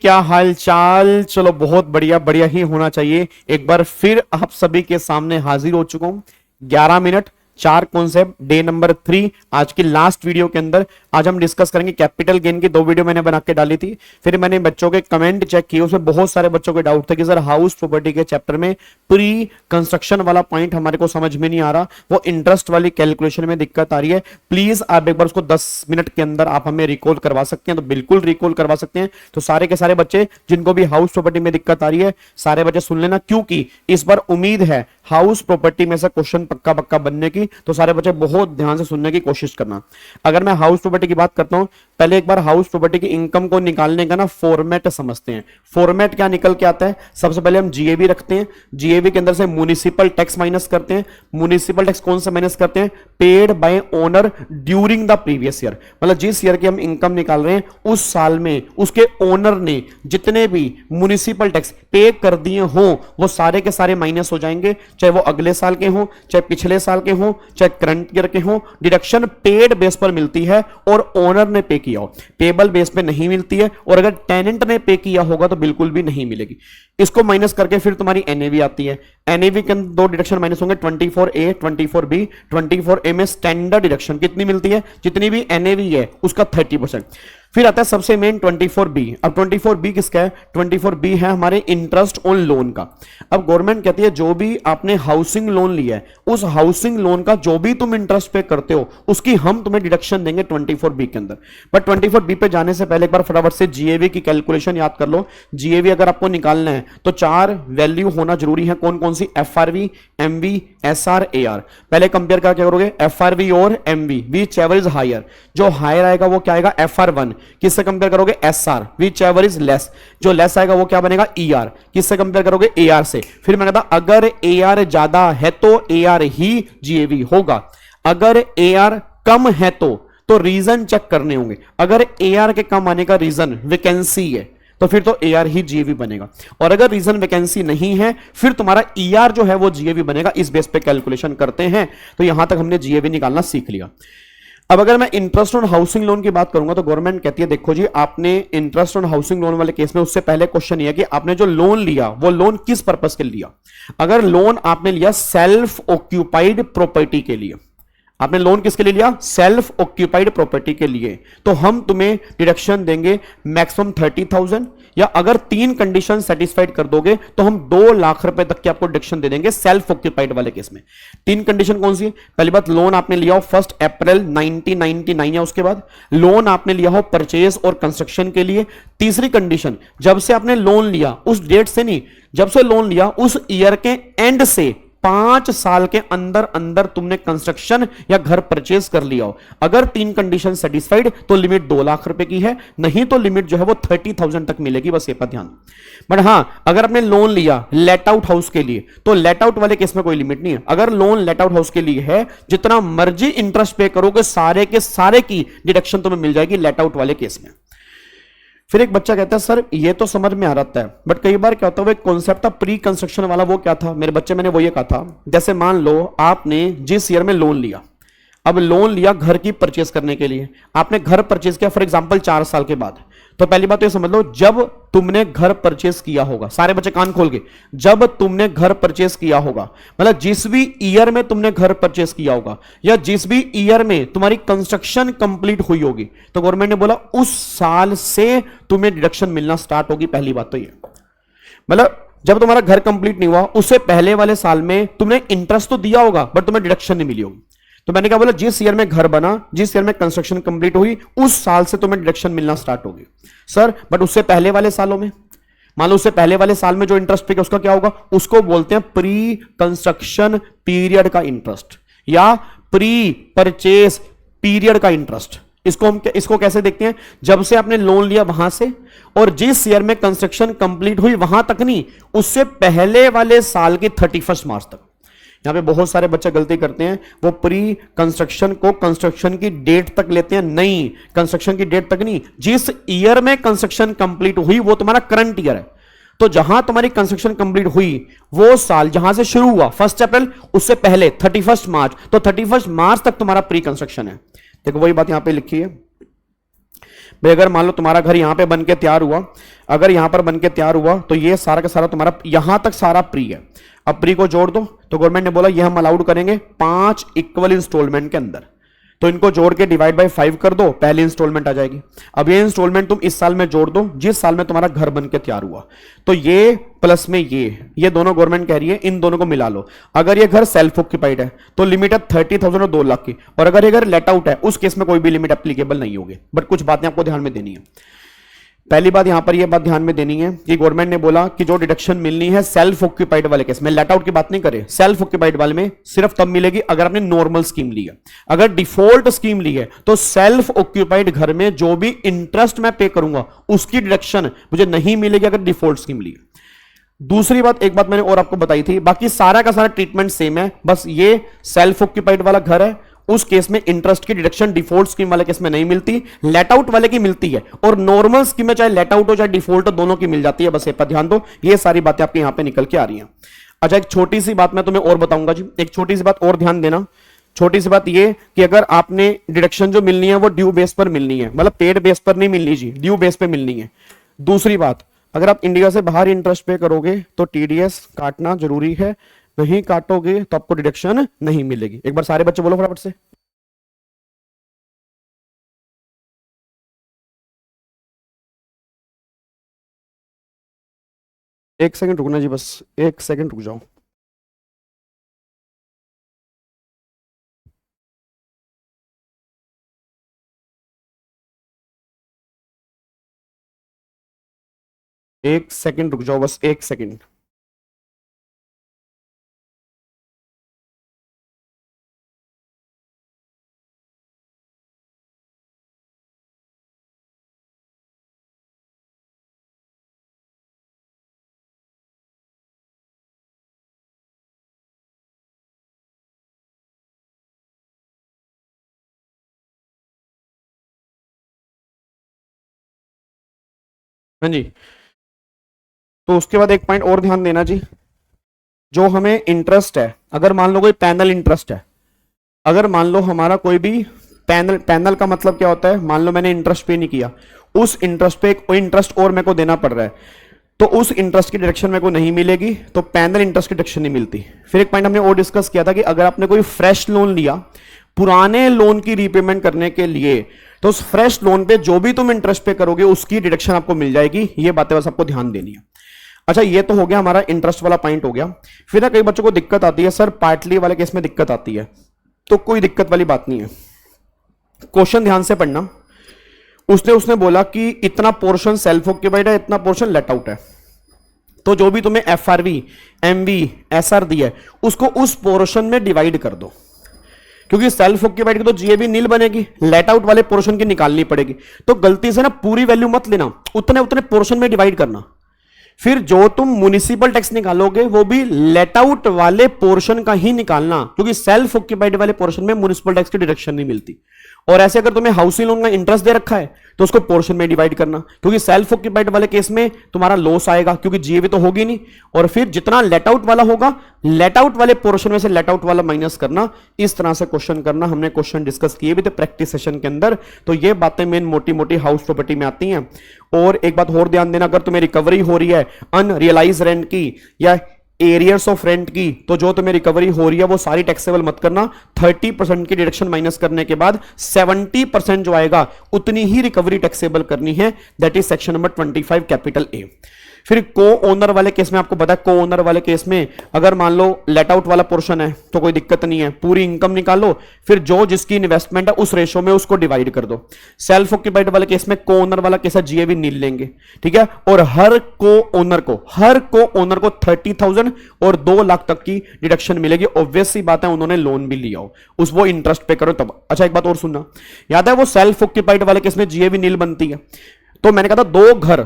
क्या हाल चाल। चलो बहुत बढ़िया, बढ़िया ही होना चाहिए। एक बार फिर आप सभी के सामने हाजिर हो चुका हूं। 11 मिनट 4 कॉन्सेप्ट, डे नंबर 3, आज की लास्ट वीडियो के अंदर। आज हम डिस्कस करेंगे कैपिटल गेन की 2 वीडियो मैंने बना के डाली थी। फिर मैंने बच्चों के कमेंट चेक किए, उसमें बहुत सारे बच्चों के डाउट थे कि सर हाउस प्रॉपर्टी के चैप्टर में प्री कंस्ट्रक्शन वाला पॉइंट हमारे को समझ में नहीं आ रहा, वो इंटरेस्ट वाली कैलकुलेशन में दिक्कत आ रही है। प्लीज आप एक बार उसको 10 मिनट के अंदर आप हमें रिकॉल करवा सकते हैं, तो बिल्कुल रिकॉल करवा सकते हैं। तो सारे के सारे बच्चे जिनको भी हाउस प्रॉपर्टी में दिक्कत आ रही है, सारे बच्चे सुन लेना, क्योंकि इस बार उम्मीद है हाउस प्रॉपर्टी में से क्वेश्चन पक्का पक्का बनने की। तो सारे बच्चे बहुत ध्यान से सुनने की कोशिश करना। अगर मैं हाउस प्रॉपर्टी की बात करता हूं, पहले एक बार हाउस प्रॉपर्टी की इनकम को निकालने का ना फॉर्मेट समझते हैं। फॉर्मेट क्या निकल के आता है, सबसे पहले हम जीएबी रखते हैं, जीएबी के अंदर से म्युनिसिपल टैक्स माइनस करते हैं। म्युनिसिपल टैक्स कौन सा माइनस करते हैं, paid by owner during the previous year. मतलब जिस ईयर की हम इनकम निकाल रहे हैं उस साल में उसके ओनर ने जितने भी म्युनिसिपल टैक्स पे कर दिए हों वो सारे के सारे माइनस हो जाएंगे, चाहे वो अगले साल के हों, चाहे पिछले साल के हों, चाहे करंट ईयर के हों। डिडक्शन पेड बेस पर मिलती है और ओनर ने पे किया हो, पेबल बेस पे नहीं मिलती है। और अगर टेनेंट ने पे किया होगा तो बिल्कुल भी नहीं मिलेगी। इसको माइनस करके फिर तुम्हारी एनएवी आती है। एनएवी के अंदर 2 डिडक्शन माइनस होंगे, 24A 24B। 24A में स्टैंडर्ड डिडक्शन कितनी मिलती है, जितनी भी एनएवी है उसका 30%। फिर आता है सबसे मेन 24B। अब 24B किसका है, 24B है हमारे इंटरेस्ट ऑन लोन का। अब गवर्नमेंट कहती है जो भी आपने हाउसिंग लोन लिया है उस हाउसिंग लोन का जो भी तुम इंटरेस्ट पे करते हो उसकी हम तुम्हें डिडक्शन देंगे 24B के अंदर। बट 24B पे जाने से पहले एक बार फटाफट से जीएवी की कैलकुलेशन याद कर लो। जीएवी अगर आपको निकालना है तो 4 वैल्यू होना जरूरी है। कौन कौन सी, एफआरवी, एमवी, एसआर, एआर। पहले कंपेयर क्या करोगे, एफआरवी और MV, whichever is higher. जो हायर आएगा वो क्या आएगा, एफआर1। किससे कंपेयर करोगे, SR, whichever is less. जो लेस आएगा वो क्या बनेगा, ईआर। किससे कंपेयर करोगे, एआर से। फिर मैंने कहा अगर एआर ज्यादा है तो एआर ही जीएवी होगा, अगर एआर कम है तो रीजन चेक करने होंगे। अगर एआर के कम आने का रीजन वैकेंसी है तो फिर तो एआर ही जीएवी बनेगा, और अगर रीजन वैकेंसी नहीं है फिर तुम्हारा ईआर जो है वो जीएवी बनेगा। इस बेस पे कैलकुलेशन करते हैं। तो यहां तक हमने जीएवी निकालना सीख लिया। अब अगर मैं इंटरेस्ट ऑन हाउसिंग लोन की बात करूंगा तो गवर्नमेंट कहती है देखो जी, आपने इंटरेस्ट ऑन हाउसिंग लोन वाले केस में उससे पहले क्वेश्चन ये है कि आपने जो लोन लिया वो लोन किस पर्पस के लिए लिया। अगर लोन आपने लिया सेल्फ ऑक्यूपाइड प्रॉपर्टी के लिए, आपने लोन किसके लिए लिया, सेल्फ ऑक्यूपाइड प्रॉपर्टी के लिए, तो हम तुम्हें डिडक्शन देंगे मैक्सिमम 30,000, या अगर 3 कंडीशन सेटिस्फाइड कर दोगे तो हम 2 लाख रुपए तक के आपको डिडक्शन दे देंगे सेल्फ ऑक्यूपाइड वाले केस में। 3 कंडीशन कौन सी, पहली बात लोन आपने लिया हो 1 अप्रैल 1999 या उसके बाद, लोन आपने लिया हो परचेज और कंस्ट्रक्शन के लिए। तीसरी कंडीशन, जब से आपने लोन लिया उस डेट से नहीं, जब से लोन लिया उस ईयर के एंड से 5 साल के अंदर अंदर तुमने कंस्ट्रक्शन या घर परचेज कर लिया हो। अगर 3 कंडीशन सेटिस्फाइड तो लिमिट 2 लाख रुपए की है, नहीं तो लिमिट जो है वो 30,000 तक मिलेगी, बस ये पर ध्यान। बट हां, अगर आपने लोन लिया लेट आउट हाउस के लिए तो लेट आउट वाले केस में कोई लिमिट नहीं है। अगर लोन लेट आउट हाउस के लिए है, जितना मर्जी इंटरेस्ट पे करोगे सारे के सारे की डिडक्शन तुम्हें मिल जाएगी लेट आउट वाले केस में। फिर एक बच्चा कहता है सर ये तो समझ में आ रहा है, बट कई बार क्या होता है वो एक कॉन्सेप्ट था प्री कंस्ट्रक्शन वाला, वो क्या था मेरे बच्चे, मैंने वो ये कहा था जैसे मान लो आपने जिस ईयर में लोन लिया, अब लोन लिया घर की परचेज करने के लिए, आपने घर परचेज किया फॉर एग्जांपल 4 साल के बाद। तो पहली बात तो ये समझ लो, जब तुमने घर परचेज किया होगा, सारे बच्चे कान खोल के, जब तुमने घर परचेज किया होगा मतलब जिस भी ईयर में तुमने घर परचेज किया होगा या जिस भी ईयर में तुम्हारी कंस्ट्रक्शन कंप्लीट हुई होगी, तो गवर्नमेंट ने बोला उस साल से तुम्हें डिडक्शन मिलना स्टार्ट होगी। पहली बात तो ये, मतलब जब तुम्हारा घर कंप्लीट नहीं हुआ उससे पहले वाले साल में तुमने इंटरेस्ट तो दिया होगा बट तुम्हें डिडक्शन नहीं मिली होगी। तो मैंने क्या बोला, जिस ईयर में घर बना, जिस ईयर में कंस्ट्रक्शन कंप्लीट हुई उस साल से तुम्हें डिडक्शन मिलना स्टार्ट होगी। सर बट उससे पहले वाले सालों में, मान लो उससे पहले वाले साल में जो इंटरेस्ट पे उसका क्या होगा, उसको बोलते हैं प्री कंस्ट्रक्शन पीरियड का इंटरेस्ट या प्री परचेज पीरियड का इंटरेस्ट। इसको कैसे देखते हैं, जब से आपने लोन लिया वहां से और जिस ईयर में कंस्ट्रक्शन कंप्लीट हुई वहां तक नहीं, उससे पहले वाले साल की 31 मार्च तक। यहां पे बहुत सारे बच्चे गलती करते हैं, वो प्री कंस्ट्रक्शन को कंस्ट्रक्शन की डेट तक लेते हैं। नहीं, कंस्ट्रक्शन की डेट तक नहीं, जिस ईयर में कंस्ट्रक्शन कंप्लीट हुई वो तुम्हारा करंट ईयर है। तो जहां तुम्हारी कंस्ट्रक्शन कंप्लीट हुई वो साल जहां से शुरू हुआ 1 अप्रैल, उससे पहले 31 मार्च, तो 31 मार्च तक तुम्हारा प्री कंस्ट्रक्शन है। देखो वही बात यहां पे लिखी है, भाई अगर मान लो तुम्हारा घर यहां पे बन के तैयार हुआ, अगर यहां पर बन के तैयार हुआ तो ये सारा का सारा तुम्हारा यहां तक सारा प्री है। अब प्री को जोड़ दो, तो गवर्नमेंट ने बोला ये हम अलाउड करेंगे 5 इक्वल इंस्टॉलमेंट के अंदर, तो इनको जोड़ के डिवाइड बाय 5 कर दो, पहली इंस्टॉलमेंट आ जाएगी। अब ये इंस्टॉलमेंट तुम इस साल में जोड़ दो जिस साल में तुम्हारा घर बन के तैयार हुआ, तो ये प्लस में ये दोनों गवर्नमेंट कह रही है इन दोनों को मिला लो। अगर ये घर सेल्फ ऑक्यूपाइड है तो लिमिट है 30,000 और 2 लाख की, और अगर ये घर लेट आउट है उस केस में कोई भी लिमिट एप्लीकेबल नहीं होगी। बट कुछ बातें आपको ध्यान में देनी है। पहली बात यहां पर यह बात ध्यान में देनी है कि गवर्नमेंट ने बोला कि जो डिडक्शन मिलनी है सेल्फ ऑक्यूपाइड वाले केस में, लेट आउट की बात नहीं करे, सेल्फ ऑक्यूपाइड वाले में सिर्फ तब मिलेगी अगर आपने नॉर्मल स्कीम ली है। अगर डिफॉल्ट स्कीम ली है तो सेल्फ ऑक्यूपाइड घर में जो भी इंटरेस्ट मैं पे करूंगा उसकी डिडक्शन मुझे नहीं मिलेगी अगर डिफॉल्ट स्कीम ली है। दूसरी बात, एक बात मैंने और आपको बताई थी, बाकी सारा का सारा ट्रीटमेंट सेम है, बस ये सेल्फ ऑक्यूपाइड वाला घर है उस केस में इंटरेस्ट की डिडक्शन डिफॉल्ट स्कीम वाले केस में नहीं मिलती, लेट आउट वाले की मिलती है, और नॉर्मल स्कीम में चाहे लेट आउट हो चाहे डिफॉल्ट हो दोनों की मिल जाती है। बस ये पर ध्यान दो, ये सारी बातें आपके यहां पे निकल के आ रही हैं। अच्छा, एक छोटी सी बात मैं तुम्हें और बताऊंगा जी, एक छोटी सी बात और ध्यान देना। छोटी सी बात ये कि अगर आपने डिडक्शन जो मिलनी है वो ड्यू बेस पर मिलनी है, मतलब पेड बेस पर नहीं मिलनी जी, ड्यू बेस पर मिलनी है। दूसरी बात, अगर आप इंडिया से बाहर इंटरेस्ट पे करोगे तो टीडीएस काटना जरूरी है, नहीं काटोगे तो आपको डिडक्शन नहीं मिलेगी। एक बार सारे बच्चे बोलो फटाफट से। एक सेकंड रुकना जी, बस एक सेकंड रुक जाओ। एक सेकंड रुक जाओ, बस एक सेकंड। हाँ जी, तो उसके बाद एक पॉइंट और ध्यान देना जी, जो हमें इंटरेस्ट है, अगर मान लो कोई पैनल इंटरेस्ट है, अगर मान लो हमारा कोई भी पैनल, पैनल का मतलब क्या होता है, मान लो मैंने इंटरेस्ट पे नहीं किया, उस इंटरेस्ट पे कोई इंटरेस्ट और मेरे को देना पड़ रहा है, तो उस इंटरेस्ट की डिडक्शन मेरे को नहीं मिलेगी, तो पैनल इंटरेस्ट की डिडक्शन नहीं मिलती। फिर एक पॉइंट हमने और डिस्कस किया था कि अगर आपने कोई फ्रेश लोन लिया पुराने लोन की रीपेमेंट करने के लिए, तो उस फ्रेश लोन पे जो भी तुम इंटरेस्ट पे करोगे उसकी डिडक्शन आपको मिल जाएगी। ये बातें बस आपको ध्यान देनी है। अच्छा, ये तो हो गया हमारा इंटरेस्ट वाला पॉइंट हो गया। फिर ना कई बच्चों को दिक्कत आती है, सर पार्टली वाले केस में दिक्कत आती है, तो कोई दिक्कत वाली बात नहीं है, क्वेश्चन ध्यान से पढ़ना। उसने बोला कि इतना पोर्शन सेल्फ ऑक्यूपाइड है, इतना पोर्शन लेट आउट है, तो जो भी तुम्हें एफआरवी, एमवी, एसआर दिया है उसको उस पोर्शन में डिवाइड कर दो, क्योंकि सेल्फ ऑक्यूपाइड की तो जीएबी नील बनेगी, लेट आउट वाले पोर्शन की निकालनी पड़ेगी। तो गलती से ना पूरी वैल्यू मत लेना, उतने उतने पोर्शन में डिवाइड करना। फिर जो तुम म्युनिसिपल टैक्स निकालोगे वो भी लेट आउट वाले पोर्शन का ही निकालना, क्योंकि सेल्फ ऑक्यूपाइड वाले पोर्शन में म्युनिसिपल टैक्स की डिडक्शन नहीं मिलती। और ऐसे अगर तुम्हें हाउसिंग लोन का इंटरेस्ट दे रखा है तो उसको पोर्शन में डिवाइड करना, क्योंकि सेल्फ ऑक्यूपाइड वाले केस में तुम्हारा लॉस आएगा क्योंकि जीएबी तो होगी नहीं। और फिर जितना लेट आउट वाला होगा, लेट आउट वाले पोर्शन में से लेट आउट वाला माइनस करना, इस तरह से क्वेश्चन करना। हमने क्वेश्चन डिस्कस किए भी थे प्रैक्टिस सेशन के अंदर, तो ये बातें मेन मोटी मोटी हाउस प्रॉपर्टी में आती हैं। और एक बात और ध्यान देना, अगर तुम्हें रिकवरी हो रही है अनरियलाइज रेंट की या एरियर्स ऑफ रेंट की, तो जो तुम्हें रिकवरी हो रही है वो सारी टैक्सेबल मत करना। 30% की डिडक्शन माइनस करने के बाद 70% जो आएगा उतनी ही रिकवरी टैक्सेबल करनी है। That is section number 25 capital A. फिर को ओनर वाले केस में आपको पता है, को ओनर वाले केस में अगर मान लो लेट आउट वाला पोर्शन है तो कोई दिक्कत नहीं है, पूरी इनकम निकालो, फिर जो जिसकी इन्वेस्टमेंट है उस रेशो में उसको डिवाइड कर दो। सेल्फ ऑक्यूपाइड वाले केस में को ओनर वाला केस है, जीएबी नील लेंगे, ठीक है। और हर को ओनर को 30,000 और 2 लाख तक की डिडक्शन मिलेगी। ऑब्वियस सी बात है उन्होंने लोन भी लिया हो, उस वो इंटरेस्ट पे करो तब। अच्छा, एक बात और सुनना, याद है वो सेल्फ ऑक्यूपाइड वाले केस में जीएबी नील बनती है, तो मैंने कहा था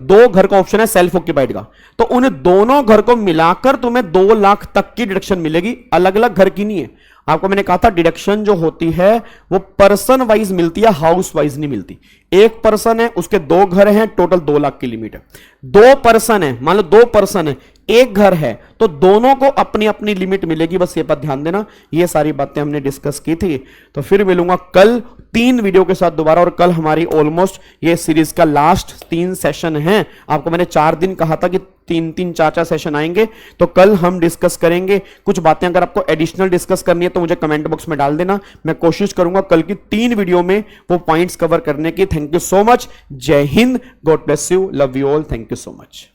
दो घर का ऑप्शन है सेल्फ ऑक्यूपाइड का, तो उन दोनों घर को मिलाकर तुम्हें 2 लाख तक की डिडक्शन मिलेगी, अलग अलग घर की नहीं है। आपको मैंने कहा था डिडक्शन जो होती है वो पर्सन वाइज मिलती है, हाउस वाइज नहीं मिलती। एक पर्सन है, उसके 2 घर हैं, टोटल 2 लाख की लिमिट है। 2 पर्सन है, मान लो 2 पर्सन है, एक घर है तो दोनों को अपनी अपनी लिमिट मिलेगी, बस ये बात ध्यान देना। ये सारी बातें हमने डिस्कस की थी। तो फिर मिलूंगा कल 3 वीडियो के साथ दोबारा, और कल हमारी ऑलमोस्ट ये सीरीज का लास्ट 3 सेशन है। आपको मैंने 4 दिन कहा था कि 3-3 4-4 सेशन आएंगे, तो कल हम डिस्कस करेंगे कुछ बातें। अगर आपको एडिशनल डिस्कस करनी है तो मुझे कमेंट बॉक्स में डाल देना, मैं कोशिश करूंगा कल की 3 वीडियो में वो पॉइंट्स कवर करने की। थैंक यू सो मच, जय Hind, God bless you, love you all, thank you so much.